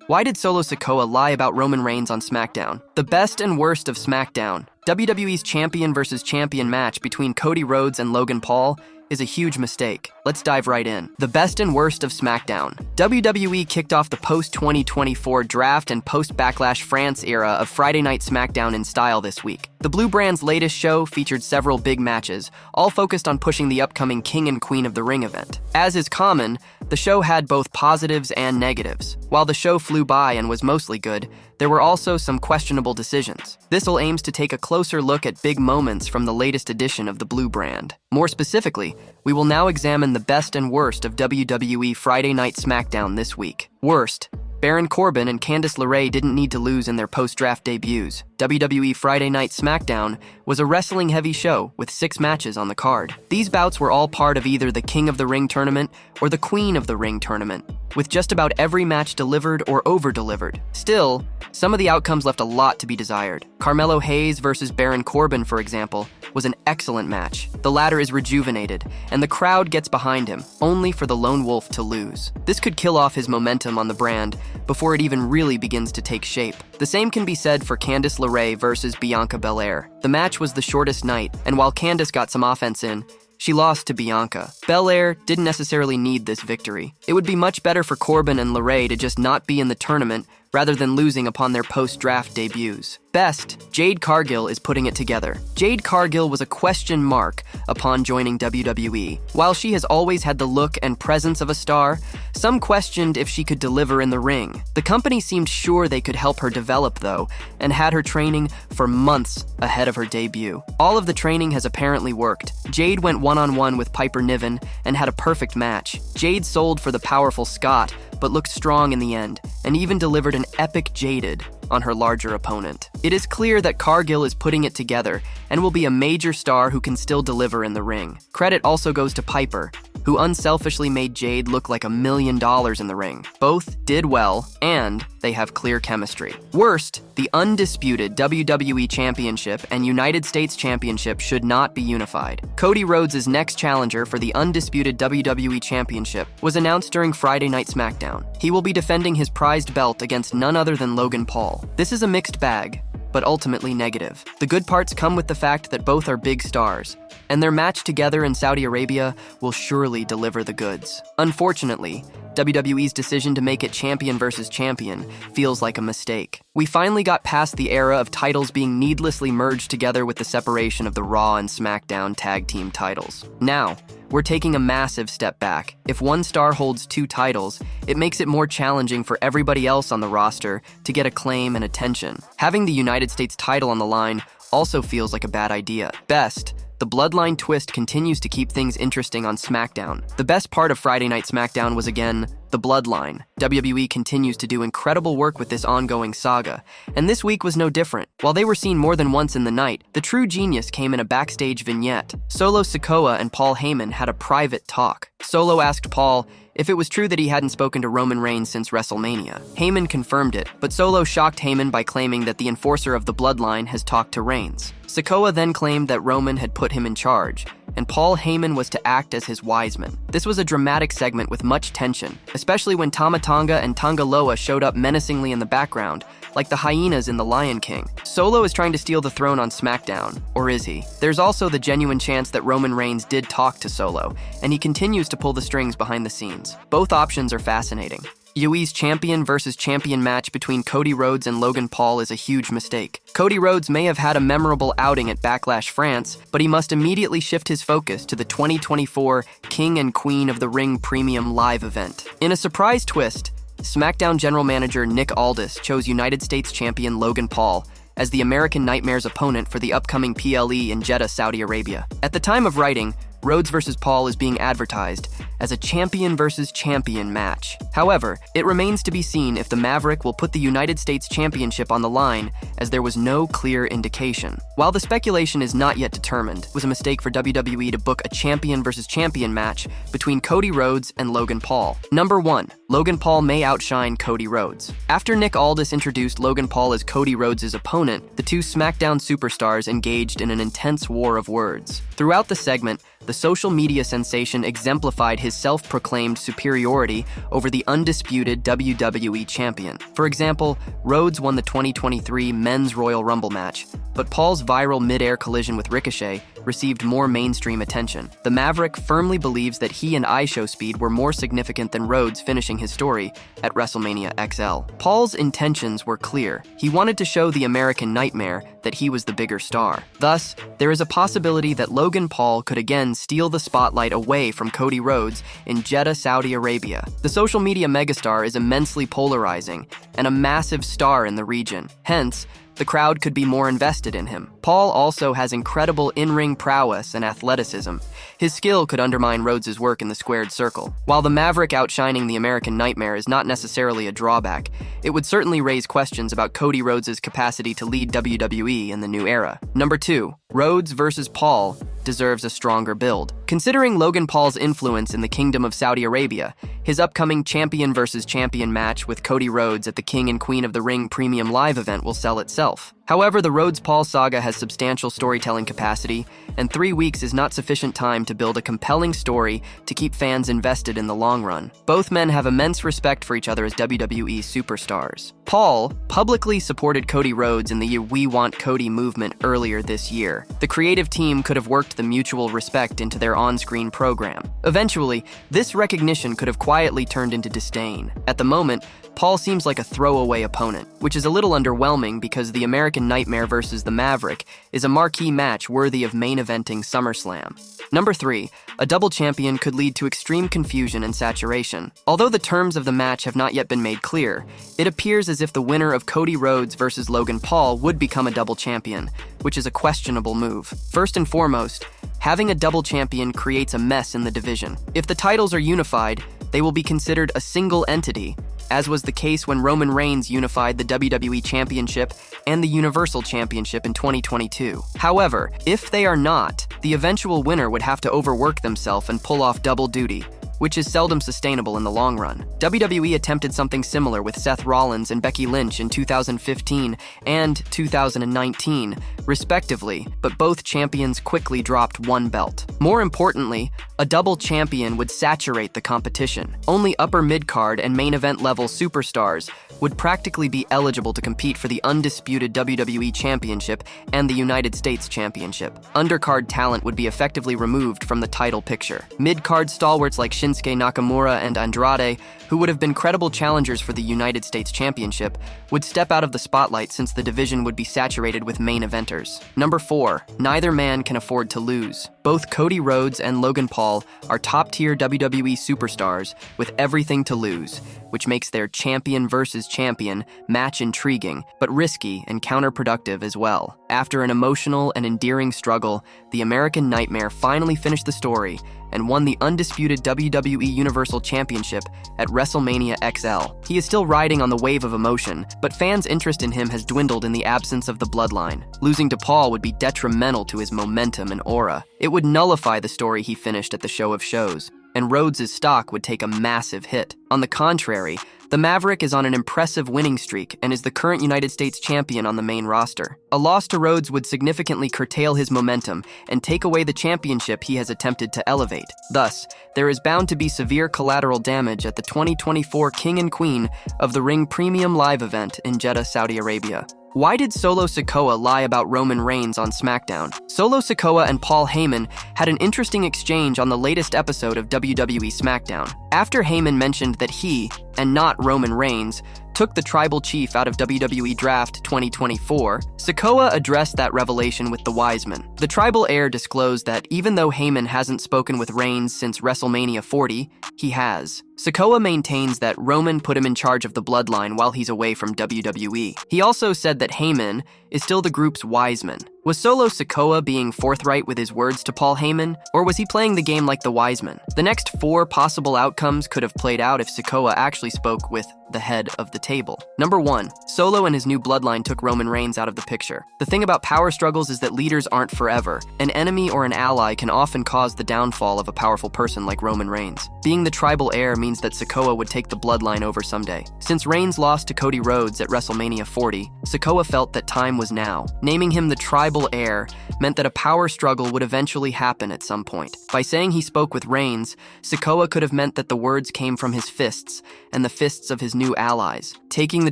Why did Solo Sikoa lie about Roman Reigns on SmackDown? The best and worst of SmackDown. WWE's champion versus champion match between Cody Rhodes and Logan Paul is a huge mistake. Let's dive right in. The best and worst of SmackDown. WWE kicked off the post-2024 draft and post-Backlash France era of Friday Night SmackDown in style this week. The Blue Brand's latest show featured several big matches, all focused on pushing the upcoming King and Queen of the Ring event. As is common, the show had both positives and negatives. While the show flew by and was mostly good, there were also some questionable decisions. This'll aims to take a closer look at big moments from the latest edition of the Blue Brand. More specifically, we will now examine the best and worst of WWE Friday Night SmackDown this week. Worst. Baron Corbin and Candice LeRae didn't need to lose in their post-draft debuts. WWE Friday Night SmackDown was a wrestling-heavy show with 6 matches on the card. These bouts were all part of either the King of the Ring tournament or the Queen of the Ring tournament, with just about every match delivered or over-delivered. Still, some of the outcomes left a lot to be desired. Carmelo Hayes versus Baron Corbin, for example, was an excellent match. The latter is rejuvenated, and the crowd gets behind him, only for the Lone Wolf to lose. This could kill off his momentum on the brand before it even really begins to take shape. The same can be said for Candice LeRae versus Bianca Belair. The match was the shortest night, and while Candice got some offense in, she lost to Bianca. Belair didn't necessarily need this victory. It would be much better for Corbin and LeRae to just not be in the tournament rather than losing upon their post-draft debuts. Best, Jade Cargill is putting it together. Jade Cargill was a question mark upon joining WWE. While she has always had the look and presence of a star, some questioned if she could deliver in the ring. The company seemed sure they could help her develop, though, and had her training for months ahead of her debut. All of the training has apparently worked. Jade went one-on-one with Piper Niven and had a perfect match. Jade sold for the powerful Scott, but looked strong in the end, and even delivered an epic Jaded on her larger opponent. It is clear that Cargill is putting it together and will be a major star who can still deliver in the ring. Credit also goes to Piper, who unselfishly made Jade look like $1 million in the ring. Both did well, and they have clear chemistry. Worst, the undisputed WWE Championship and United States Championship should not be unified. Cody Rhodes' next challenger for the undisputed WWE Championship was announced during Friday Night SmackDown. He will be defending his prized belt against none other than Logan Paul. This is a mixed bag, but ultimately negative. The good parts come with the fact that both are big stars, and their match together in Saudi Arabia will surely deliver the goods. Unfortunately, WWE's decision to make it champion versus champion feels like a mistake. We finally got past the era of titles being needlessly merged together with the separation of the Raw and SmackDown tag team titles. Now, we're taking a massive step back. If one star holds 2 titles, it makes it more challenging for everybody else on the roster to get acclaim and attention. Having the United States title on the line also feels like a bad idea. Best, the Bloodline twist continues to keep things interesting on SmackDown. The best part of Friday Night SmackDown was again the Bloodline. WWE continues to do incredible work with this ongoing saga, and this week was no different. While they were seen more than once in the night, the true genius came in a backstage vignette. Solo Sikoa and Paul Heyman had a private talk. Solo asked Paul if it was true that he hadn't spoken to Roman Reigns since WrestleMania. Heyman confirmed it, but Solo shocked Heyman by claiming that the enforcer of the Bloodline has talked to Reigns. Sikoa then claimed that Roman had put him in charge, and Paul Heyman was to act as his wise man. This was a dramatic segment with much tension, especially when Tama Tonga and Tonga Loa showed up menacingly in the background, like the hyenas in The Lion King. Solo is trying to steal the throne on SmackDown, or is he? There's also the genuine chance that Roman Reigns did talk to Solo, and he continues to pull the strings behind the scenes. Both options are fascinating. UWE's champion versus champion match between Cody Rhodes and Logan Paul is a huge mistake. Cody Rhodes may have had a memorable outing at Backlash France, but he must immediately shift his focus to the 2024 King and Queen of the Ring Premium Live event. In a surprise twist, SmackDown general manager Nick Aldis chose United States champion Logan Paul as the American Nightmare's opponent for the upcoming PLE in Jeddah, Saudi Arabia. At the time of writing, Rhodes versus Paul is being advertised as a champion versus champion match. However, it remains to be seen if the Maverick will put the United States Championship on the line, as there was no clear indication. While the speculation is not yet determined, it was a mistake for WWE to book a champion versus champion match between Cody Rhodes and Logan Paul. Number 1. Logan Paul may outshine Cody Rhodes. After Nick Aldis introduced Logan Paul as Cody Rhodes' opponent, the two SmackDown superstars engaged in an intense war of words. Throughout the segment, the social media sensation exemplified his self-proclaimed superiority over the undisputed WWE Champion. For example, Rhodes won the 2023 Men's Royal Rumble match, but Paul's viral mid-air collision with Ricochet received more mainstream attention. The Maverick firmly believes that he and IShowSpeed were more significant than Rhodes finishing his story at WrestleMania XL. Paul's intentions were clear. He wanted to show the American Nightmare that he was the bigger star. Thus, there is a possibility that Logan Paul could again steal the spotlight away from Cody Rhodes in Jeddah, Saudi Arabia. The social media megastar is immensely polarizing and a massive star in the region. Hence, the crowd could be more invested in him. Paul also has incredible in-ring prowess and athleticism. His skill could undermine Rhodes' work in the squared circle. While the Maverick outshining the American Nightmare is not necessarily a drawback, it would certainly raise questions about Cody Rhodes' capacity to lead WWE in the new era. Number 2. Rhodes versus Paul deserves a stronger build. Considering Logan Paul's influence in the Kingdom of Saudi Arabia, his upcoming champion versus champion match with Cody Rhodes at the King and Queen of the Ring Premium Live event will sell itself. However, the Rhodes-Paul saga has substantial storytelling capacity, and 3 weeks is not sufficient time to build a compelling story to keep fans invested in the long run. Both men have immense respect for each other as WWE superstars. Paul publicly supported Cody Rhodes in the We Want Cody movement earlier this year. The creative team could have worked the mutual respect into their on-screen program. Eventually, this recognition could have quietly turned into disdain. At the moment, Paul seems like a throwaway opponent, which is a little underwhelming because the American Nightmare versus the Maverick is a marquee match worthy of main-eventing SummerSlam. Number 3. A double champion could lead to extreme confusion and saturation. Although the terms of the match have not yet been made clear, it appears as if the winner of Cody Rhodes versus Logan Paul would become a double champion, which is a questionable move. First and foremost, having a double champion creates a mess in the division. If the titles are unified, they will be considered a single entity, as was the case when Roman Reigns unified the WWE Championship and the Universal Championship in 2022. However, if they are not, the eventual winner would have to overwork themselves and pull off double duty, which is seldom sustainable in the long run. WWE attempted something similar with Seth Rollins and Becky Lynch in 2015 and 2019, respectively, but both champions quickly dropped one belt. More importantly, a double champion would saturate the competition. Only upper mid-card and main event level superstars would practically be eligible to compete for the undisputed WWE Championship and the United States Championship. Undercard talent would be effectively removed from the title picture. Mid-card stalwarts like Shinsuke Nakamura and Andrade, who would have been credible challengers for the United States Championship, would step out of the spotlight since the division would be saturated with main eventers. Number 4. Neither man can afford to lose. Both Cody Rhodes and Logan Paul are top-tier WWE superstars with everything to lose, which makes their champion versus champion match intriguing, but risky and counterproductive as well. After an emotional and endearing struggle, the American Nightmare finally finished the story and won the undisputed WWE Universal Championship at WrestleMania XL. He is still riding on the wave of emotion, but fans' interest in him has dwindled in the absence of the Bloodline. Losing to Paul would be detrimental to his momentum and aura. It would nullify the story he finished at the Show of Shows, and Rhodes' stock would take a massive hit. On the contrary, the Maverick is on an impressive winning streak and is the current United States champion on the main roster. A loss to Rhodes would significantly curtail his momentum and take away the championship he has attempted to elevate. Thus, there is bound to be severe collateral damage at the 2024 King and Queen of the Ring Premium Live event in Jeddah, Saudi Arabia. Why did Solo Sikoa lie about Roman Reigns on SmackDown? Solo Sikoa and Paul Heyman had an interesting exchange on the latest episode of WWE SmackDown. After Heyman mentioned that he, and not Roman Reigns, took the tribal chief out of WWE Draft 2024, Sikoa addressed that revelation with the Wiseman. The tribal heir disclosed that even though Heyman hasn't spoken with Reigns since WrestleMania 40, he has. Sikoa maintains that Roman put him in charge of the Bloodline while he's away from WWE. He also said that Heyman is still the group's Wiseman. Was Solo Sikoa being forthright with his words to Paul Heyman, or was he playing the game like the Wiseman? The next 4 possible outcomes could have played out if Sikoa actually spoke with the head of the table. Number 1. Solo and his new Bloodline took Roman Reigns out of the picture. The thing about power struggles is that leaders aren't forever. An enemy or an ally can often cause the downfall of a powerful person like Roman Reigns. Being the tribal heir means that Sikoa would take the Bloodline over someday. Since Reigns lost to Cody Rhodes at WrestleMania 40, Sikoa felt that time was now. Naming him the tribal tribal heir meant that a power struggle would eventually happen at some point. By saying he spoke with Reigns, Sikoa could have meant that the words came from his fists and the fists of his new allies. Taking the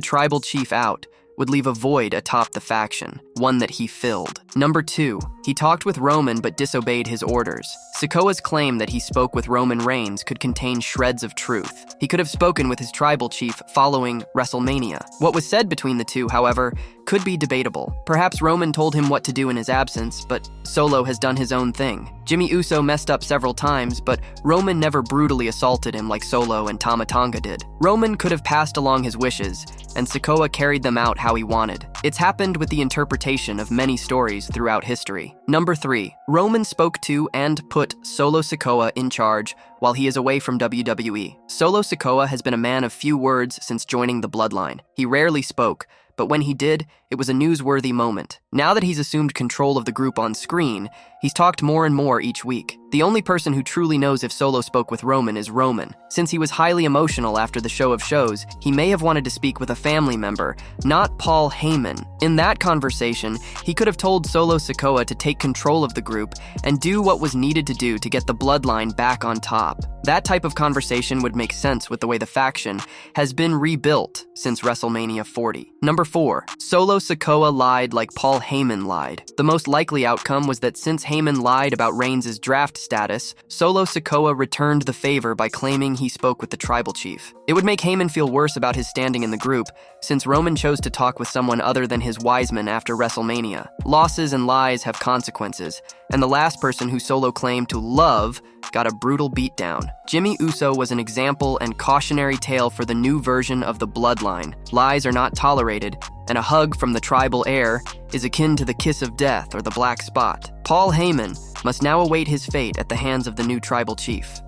tribal chief out would leave a void atop the faction, one that he filled. Number 2, he talked with Roman but disobeyed his orders. Sikoa's claim that he spoke with Roman Reigns could contain shreds of truth. He could have spoken with his tribal chief following WrestleMania. What was said between the two, however, could be debatable. Perhaps Roman told him what to do in his absence, but Solo has done his own thing. Jimmy Uso messed up several times, but Roman never brutally assaulted him like Solo and Tama Tonga did. Roman could have passed along his wishes, and Sikoa carried them out how he wanted. It's happened with the interpretation of many stories throughout history. Number 3, Roman spoke to and put Solo Sikoa in charge while he is away from WWE. Solo Sikoa has been a man of few words since joining the Bloodline. He rarely spoke, but when he did, it was a newsworthy moment. Now that he's assumed control of the group on screen, he's talked more and more each week. The only person who truly knows if Solo spoke with Roman is Roman. Since he was highly emotional after the show of shows, he may have wanted to speak with a family member, not Paul Heyman. In that conversation, he could have told Solo Sikoa to take control of the group and do what was needed to do to get the Bloodline back on top. That type of conversation would make sense with the way the faction has been rebuilt since WrestleMania 40. Number 4, Solo Sikoa lied like Paul Heyman lied. The most likely outcome was that since Heyman lied about Reigns' draft status, Solo Sikoa returned the favor by claiming he spoke with the tribal chief. It would make Heyman feel worse about his standing in the group, since Roman chose to talk with someone other than his wise men after WrestleMania. Losses and lies have consequences, and the last person who Solo claimed to love got a brutal beatdown. Jimmy Uso was an example and cautionary tale for the new version of the Bloodline. Lies are not tolerated, and a hug from the tribal heir is akin to the kiss of death or the black spot. Paul Heyman must now await his fate at the hands of the new tribal chief.